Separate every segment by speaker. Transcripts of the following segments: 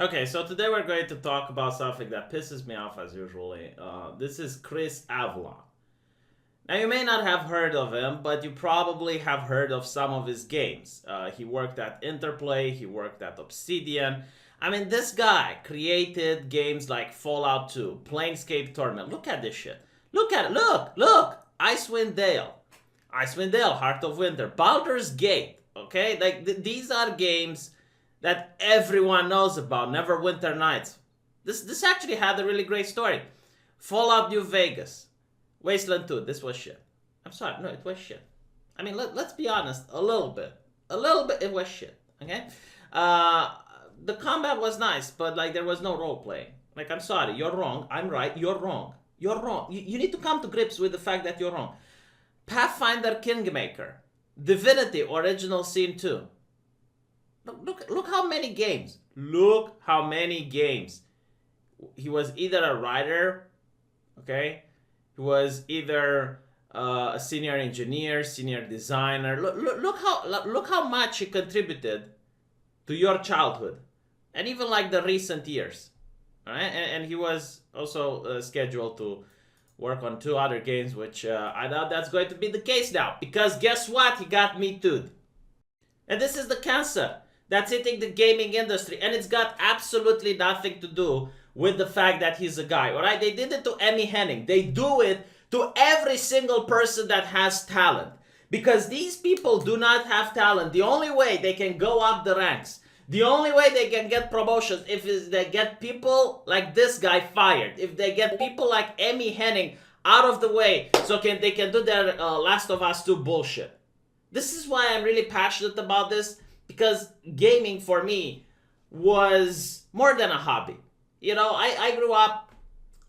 Speaker 1: Okay, so today we're going to talk about something that pisses me off as usually. This is Chris Avellone. Now, you may not have heard of him, but you probably have heard of some of his games. He worked at Interplay, he worked at Obsidian. I mean, this guy created games like Fallout 2, Planescape Torment. Look at this shit. Look at it. Look. Icewind Dale. Icewind Dale, Heart of Winter. Baldur's Gate. Okay? Like, these are games that everyone knows about. Neverwinter Nights. This actually had a really great story. Fallout New Vegas. Wasteland 2, this was shit. I'm sorry, no, it was shit. I mean, let's be honest, a little bit. A little bit, it was shit, okay? The combat was nice, but, like, there was no role-playing. Like, I'm sorry, you're wrong, I'm right, you're wrong. You're wrong. You need to come to grips with the fact that you're wrong. Pathfinder Kingmaker. Divinity Original Sin 2. Look how many games. Look how many games. He was either a writer, okay? He was either a senior engineer, senior designer. Look how much he contributed to your childhood, and even like the recent years. All right, and he was also scheduled to work on 2 other games, which I doubt that's going to be the case now, because guess what? He got Me Too'd. And this is the cancer that's hitting the gaming industry, and it's got absolutely nothing to do with the fact that he's a guy, all right? They did it to Emmy Henning. They do it to every single person that has talent, because these people do not have talent. The only way they can go up the ranks, the only way they can get promotions, if they get people like this guy fired, if they get people like Emmy Henning out of the way so they can do their Last of Us 2 bullshit. This is why I'm really passionate about this, because gaming for me was more than a hobby. You know, I grew up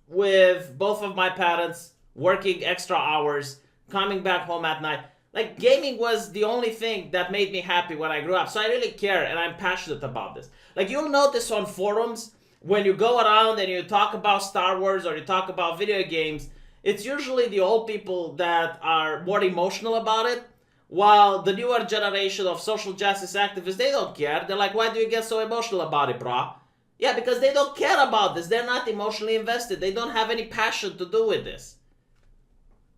Speaker 1: with both of my parents working extra hours, coming back home at night. Like, gaming was the only thing that made me happy when I grew up. So I really care, and I'm passionate about this. Like, you'll notice on forums, when you go around and you talk about Star Wars or you talk about video games, it's usually the old people that are more emotional about it, while the newer generation of social justice activists, they don't care. They're like, why do you get so emotional about it, brah? Yeah, because they don't care about this. They're not emotionally invested. They don't have any passion to do with this.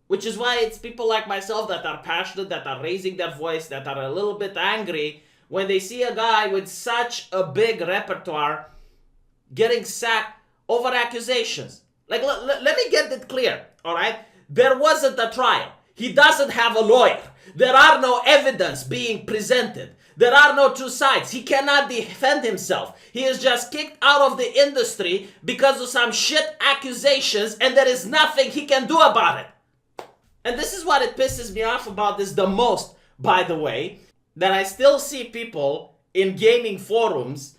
Speaker 1: Which is why it's people like myself that are passionate, that are raising their voice, that are a little bit angry when they see a guy with such a big repertoire getting sacked over accusations. Like, let me get it clear, all right? There wasn't a trial. He doesn't have a lawyer. There are no evidence being presented. There are no 2 sides. He cannot defend himself. He is just kicked out of the industry because of some shit accusations, and there is nothing he can do about it. And this is what it pisses me off about this the most, by the way, that I still see people in gaming forums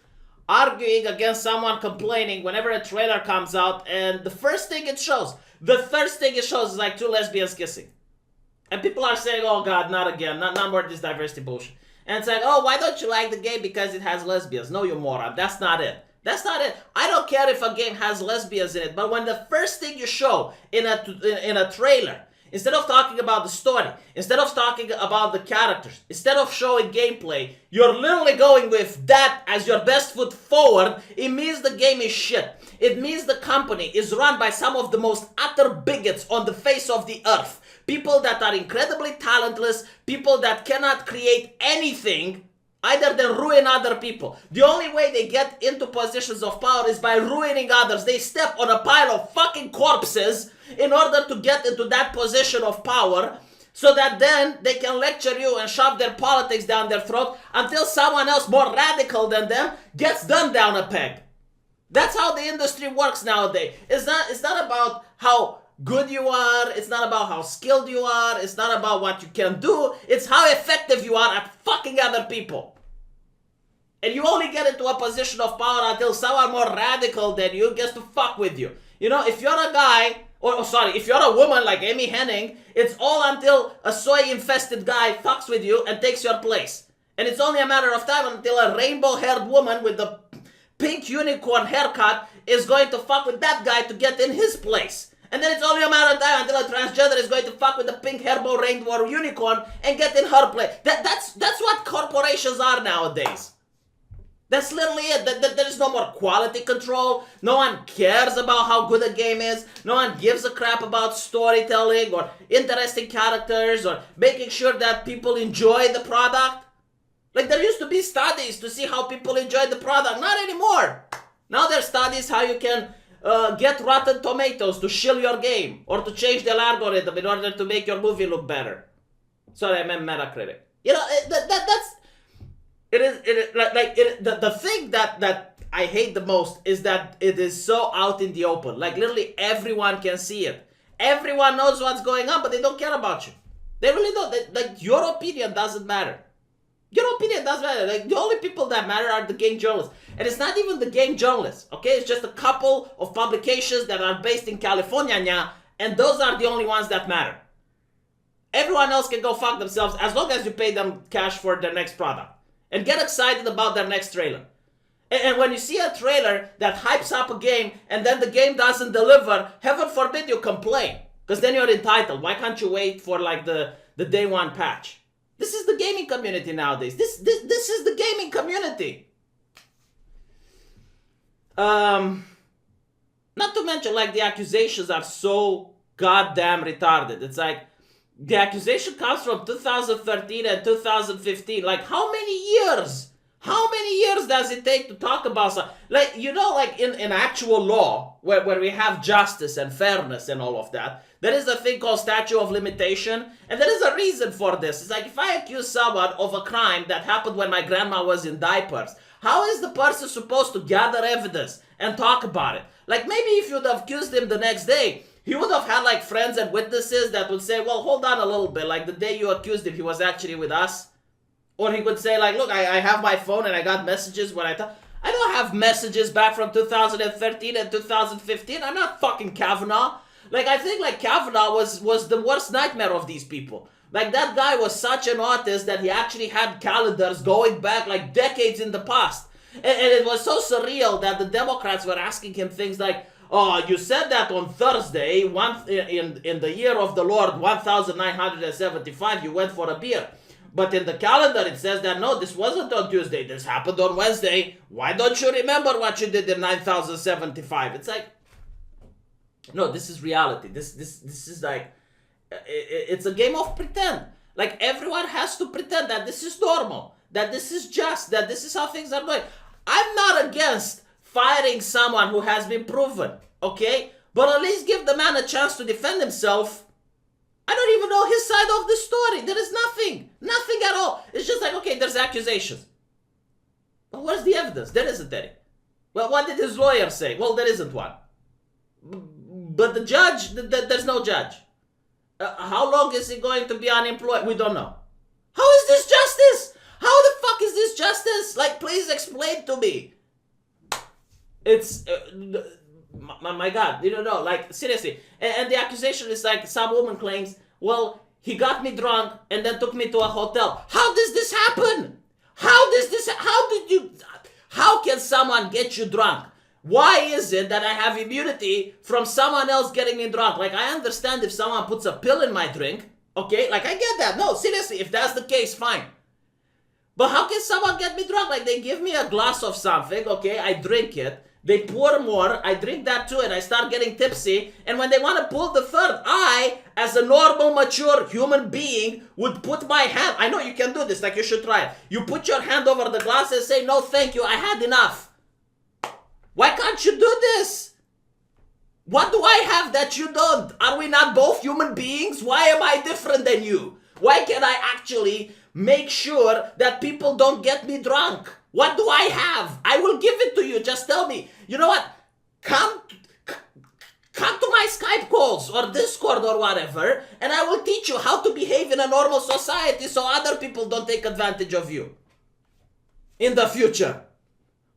Speaker 1: arguing against someone complaining whenever a trailer comes out, and the first thing it shows is like 2 lesbians kissing. And people are saying, oh God, not again, not more of this diversity bullshit. And it's like, oh, why don't you like the game? Because it has lesbians. No, you moron. That's not it. That's not it. I don't care if a game has lesbians in it, but when the first thing you show in a trailer, instead of talking about the story, instead of talking about the characters, instead of showing gameplay, you're literally going with that as your best foot forward, it means the game is shit. It means the company is run by some of the most utter bigots on the face of the earth. People that are incredibly talentless, people that cannot create anything other than ruin other people. The only way they get into positions of power is by ruining others. They step on a pile of fucking corpses in order to get into that position of power, so that then they can lecture you and shove their politics down their throat until someone else more radical than them gets them down a peg. That's how the industry works nowadays. It's not about how good you are, it's not about how skilled you are, it's not about what you can do, it's how effective you are at fucking other people. And you only get into a position of power until someone more radical than you gets to fuck with you. You know, if you're a guy, if you're a woman like Emmy Henning, it's all until a soy-infested guy fucks with you and takes your place. And it's only a matter of time until a rainbow-haired woman with the pink unicorn haircut is going to fuck with that guy to get in his place. And then it's only a matter of time until a transgender is going to fuck with the pink hairbow rainbow unicorn and get in her place. That's what corporations are nowadays. That's literally it. There is no more quality control. No one cares about how good a game is. No one gives a crap about storytelling or interesting characters or making sure that people enjoy the product. Like, there used to be studies to see how people enjoy the product. Not anymore. Now there's studies how you can get Rotten Tomatoes to shill your game or to change the algorithm in order to make your movie look better. Sorry, I meant Metacritic. You know, that's... The thing that I hate the most is that it is so out in the open. Like, literally everyone can see it. Everyone knows what's going on, but they don't care about you. They really don't. Like, your opinion doesn't matter. Your opinion doesn't matter. Like, the only people that matter are the game journalists. And it's not even the game journalists, okay? It's just a couple of publications that are based in California, and those are the only ones that matter. Everyone else can go fuck themselves as long as you pay them cash for their next product. And get excited about their next trailer. And when you see a trailer that hypes up a game and then the game doesn't deliver, heaven forbid you complain. Because then you're entitled. Why can't you wait for like the day one patch? This is the gaming community nowadays. This is the gaming community. Not to mention, like, the accusations are so goddamn retarded. It's like, the accusation comes from 2013 and 2015. Like, how many years? How many years does it take to talk about something? Like, you know, like in actual law, where we have justice and fairness and all of that, there is a thing called statute of limitation, and there is a reason for this. It's like, if I accuse someone of a crime that happened when my grandma was in diapers, how is the person supposed to gather evidence and talk about it? Like, maybe if you'd have accused him the next day, he would have had like friends and witnesses that would say, well, hold on a little bit. Like, the day you accused him, he was actually with us. Or he would say, like, look, I have my phone and I got messages when I don't have messages back from 2013 and 2015. I'm not fucking Kavanaugh. Like, I think like Kavanaugh was the worst nightmare of these people. Like, that guy was such an artist that he actually had calendars going back like decades in the past. And it was so surreal that the Democrats were asking him things like, oh, you said that on Thursday, in the year of the Lord, 1975, you went for a beer. But in the calendar, it says that, no, this wasn't on Tuesday. This happened on Wednesday. Why don't you remember what you did in 9075? It's like, no, this is reality. This is like, it's a game of pretend. Like, everyone has to pretend that this is normal, that this is just, that this is how things are going. I'm not against firing someone who has been proven, okay? But at least give the man a chance to defend himself. I don't even know his side of the story. There is nothing at all. It's just like, okay, there's accusations. But where's the evidence? There isn't any. Well, what did his lawyer say? Well, there isn't one. But the judge, there's no judge. How long is he going to be unemployed? We don't know. How is this justice? How the fuck is this justice? Like, please explain to me. It's... my God, you don't know, like, seriously. And the accusation is like, some woman claims, well, he got me drunk and then took me to a hotel. How does this happen? How can someone get you drunk? Why is it that I have immunity from someone else getting me drunk? Like, I understand if someone puts a pill in my drink, okay? Like, I get that. No, seriously, if that's the case, fine. But how can someone get me drunk? Like, they give me a glass of something, okay? I drink it. They pour more, I drink that too, and I start getting tipsy. And when they want to pull the third, I, as a normal, mature human being, would put my hand, I know you can do this, like, you should try it. You put your hand over the glass and say, no, thank you, I had enough. Why can't you do this? What do I have that you don't? Are we not both human beings? Why am I different than you? Why can't I actually make sure that people don't get me drunk? What do I have? I will give it to you. Just tell me. You know what? Come to my Skype calls or Discord or whatever, and I will teach you how to behave in a normal society so other people don't take advantage of you in the future.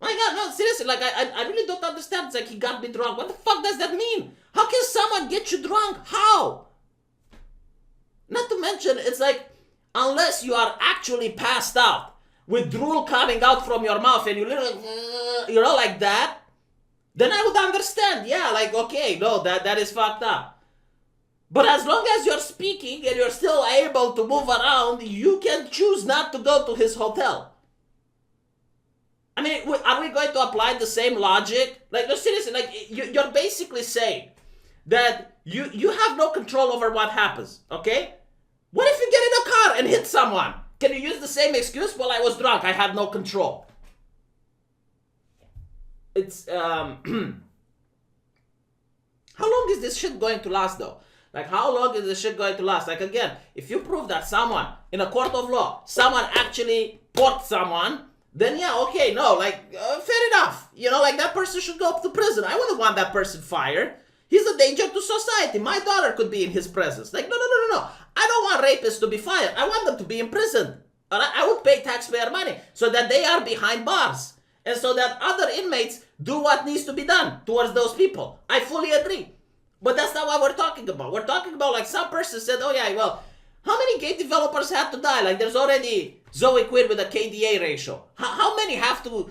Speaker 1: My God, no, seriously, like, I really don't understand. It's like, he got me drunk. What the fuck does that mean? How can someone get you drunk? How? Not to mention, it's like, unless you are actually passed out, with drool coming out from your mouth and you literally, you know, like that, then I would understand. Yeah, like, okay, no, that is fucked up. But as long as you're speaking and you're still able to move around, you can choose not to go to his hotel. I mean, are we going to apply the same logic? Like, no, seriously, like, you're basically saying that you have no control over what happens, okay? What if you get in a car and hit someone? Can you use the same excuse? Well, I was drunk, I had no control. It's, how long is this shit going to last, though? Like, how long is this shit going to last? Like, again, if you prove that someone, in a court of law, someone actually porked someone, then yeah, okay, no, like, fair enough. You know, like, that person should go up to prison. I wouldn't want that person fired. He's a danger to society. My daughter could be in his presence. Like, no. I don't want rapists to be fired. I want them to be imprisoned. I would pay taxpayer money so that they are behind bars. And so that other inmates do what needs to be done towards those people. I fully agree. But that's not what we're talking about. We're talking about, like, some person said, oh yeah, well, how many gay developers had to die? Like, there's already Zoe Quinn with a KDA ratio. How many have to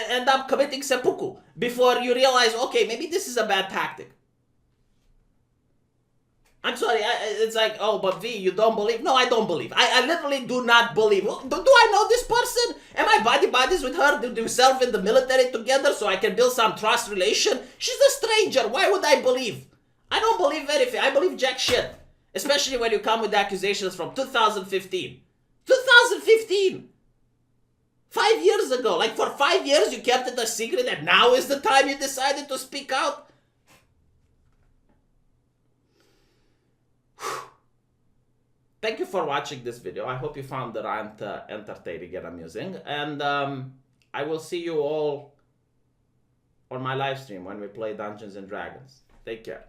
Speaker 1: end up committing seppuku before you realize, okay, maybe this is a bad tactic? I'm sorry, it's like, oh, but V, you don't believe? No, I don't believe. I literally do not believe. Do I know this person? Am I buddies with her? Do we serve in the military together so I can build some trust relation? She's a stranger. Why would I believe? I don't believe anything. I believe jack shit. Especially when you come with accusations from 2015. 2015! 5 years ago. Like, for 5 years you kept it a secret and now is the time you decided to speak out? Thank you for watching this video. I hope you found the rant entertaining and amusing. And I will see you all on my live stream when we play Dungeons and Dragons. Take care.